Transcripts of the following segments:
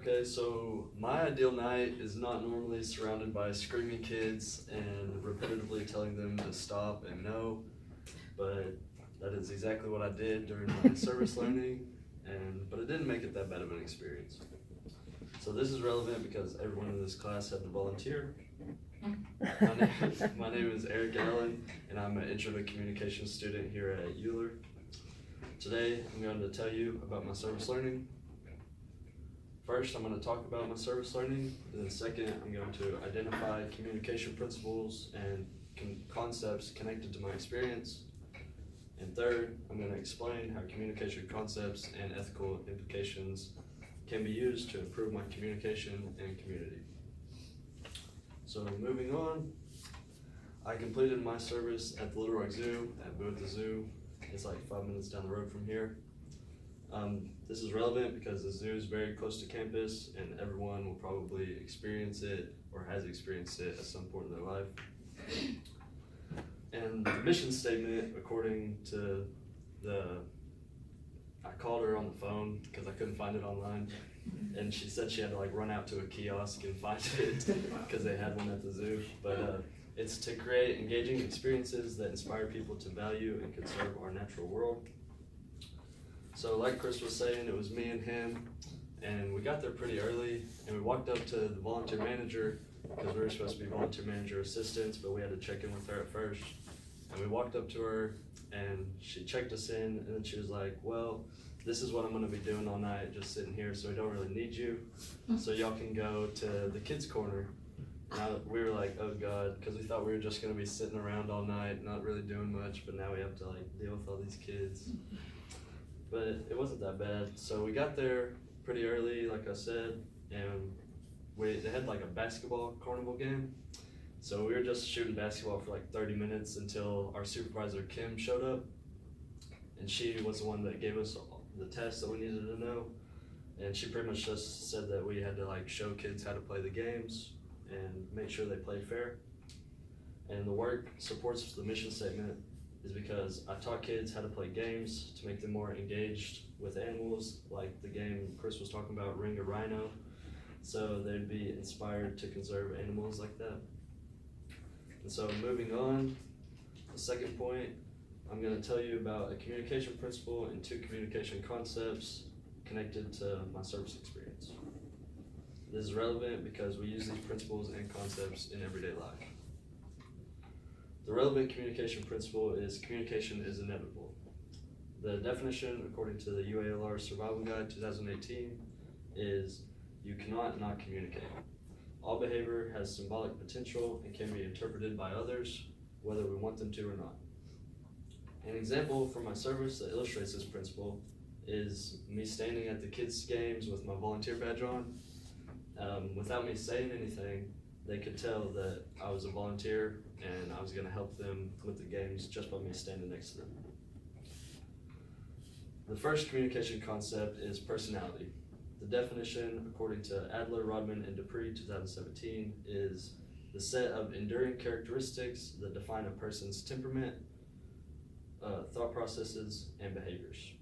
Okay, so my ideal night is not normally surrounded by screaming kids and repetitively telling them to stop and no, but that is exactly what I did during my service learning, but it didn't make it that bad of an experience. So this is relevant because everyone in this class had to volunteer. My name is Eric Allen, and I'm an Intro to Communication student here at Euler. Today, I'm going to tell you about my service learning. First, I'm going to talk about my service learning, and then second, I'm going to identify communication principles and concepts connected to my experience. And third, I'm going to explain how communication concepts and ethical implications can be used to improve my communication and community. So moving on, I completed my service at the Little Rock Zoo at Bootha Zoo. It's like 5 minutes down the road from here. This is relevant because the zoo is very close to campus and everyone will probably experience it or has experienced it at some point in their life. And the mission statement, according to I called her on the phone because I couldn't find it online, and she said she had to like run out to a kiosk and find it because they had one at the zoo. But it's to create engaging experiences that inspire people to value and conserve our natural world. So like Chris was saying, it was me and him, and we got there pretty early, and we walked up to the volunteer manager because we were supposed to be volunteer manager assistants, but we had to check in with her at first. And we walked up to her, and she checked us in, and then she was like, well, this is what I'm gonna be doing all night, just sitting here, so we don't really need you. So y'all can go to the kids' corner. And we were like, oh God, because we thought we were just gonna be sitting around all night, not really doing much, but now we have to like deal with all these kids. But it wasn't that bad. So we got there pretty early, like I said, and they had like a basketball carnival game. So we were just shooting basketball for like 30 minutes until our supervisor Kim showed up. And she was the one that gave us the test that we needed to know. And she pretty much just said that we had to like show kids how to play the games and make sure they played fair. And the work supports the mission statement is because I taught kids how to play games to make them more engaged with animals, like the game Chris was talking about, Ring a Rhino, so they'd be inspired to conserve animals like that. And so moving on, the second point, I'm going to tell you about a communication principle and 2 communication concepts connected to my service experience. This is relevant because we use these principles and concepts in everyday life. The relevant communication principle is communication is inevitable. The definition, according to the UALR Survival Guide 2018, is you cannot not communicate. All behavior has symbolic potential and can be interpreted by others, whether we want them to or not. An example from my service that illustrates this principle is me standing at the kids' games with my volunteer badge on. Without me saying anything, they could tell that I was a volunteer and I was going to help them with the games just by me standing next to them. The first communication concept is personality. The definition, according to Adler, Rodman, and Dupree 2017, is the set of enduring characteristics that define a person's temperament, thought processes, and behaviors.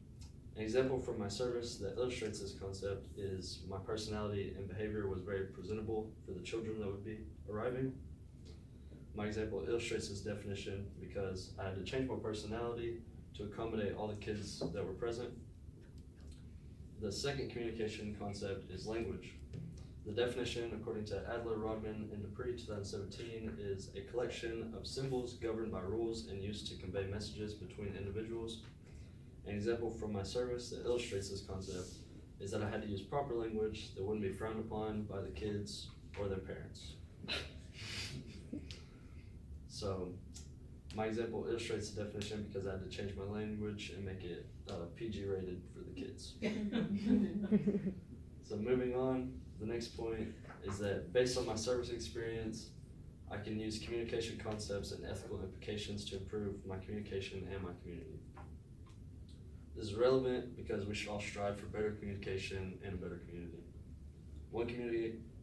An example from my service that illustrates this concept is my personality and behavior was very presentable for the children that would be arriving. My example illustrates this definition because I had to change my personality to accommodate all the kids that were present. The second communication concept is language. The definition, according to Adler, Rodman, and Dupree 2017, is a collection of symbols governed by rules and used to convey messages between individuals. An example from my service that illustrates this concept is that I had to use proper language that wouldn't be frowned upon by the kids or their parents. So my example illustrates the definition because I had to change my language and make it PG rated for the kids. So moving on, the next point is that based on my service experience, I can use communication concepts and ethical implications to improve my communication and my community. This is relevant because we should all strive for better communication and a better community. One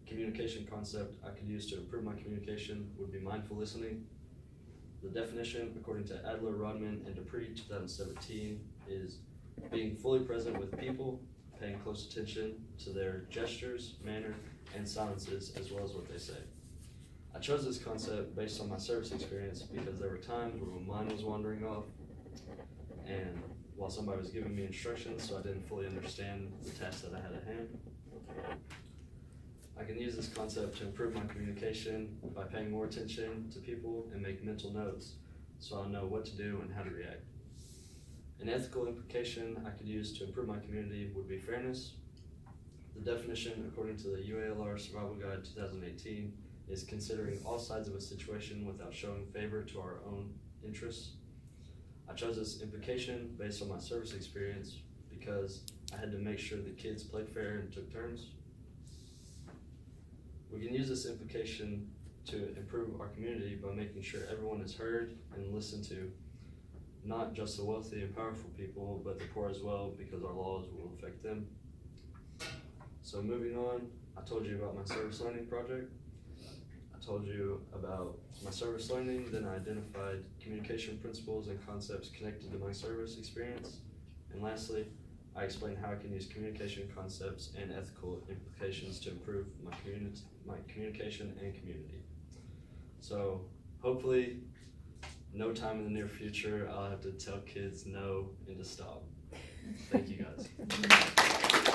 communication concept I could use to improve my communication would be mindful listening. The definition, according to Adler, Rodman, and Dupree 2017, is being fully present with people paying close attention to their gestures, manner, and silences, as well as what they say. I chose this concept based on my service experience because there were times where my mind was wandering off, and while somebody was giving me instructions, so I didn't fully understand the task that I had at hand. I can use this concept to improve my communication by paying more attention to people and make mental notes so I know what to do and how to react. An ethical implication I could use to improve my community would be fairness. The definition, according to the UALR Survival Guide 2018, is considering all sides of a situation without showing favor to our own interests. I chose this implication based on my service experience because I had to make sure the kids played fair and took turns. We can use this implication to improve our community by making sure everyone is heard and listened to, not just the wealthy and powerful people, but the poor as well, because our laws will affect them. So moving on, I told you about my service learning project. I told you about my service learning, then I identified communication principles and concepts connected to my service experience. And lastly, I explained how I can use communication concepts and ethical implications to improve my communication and community. So hopefully, no time in the near future, I'll have to tell kids no and to stop. Thank you guys.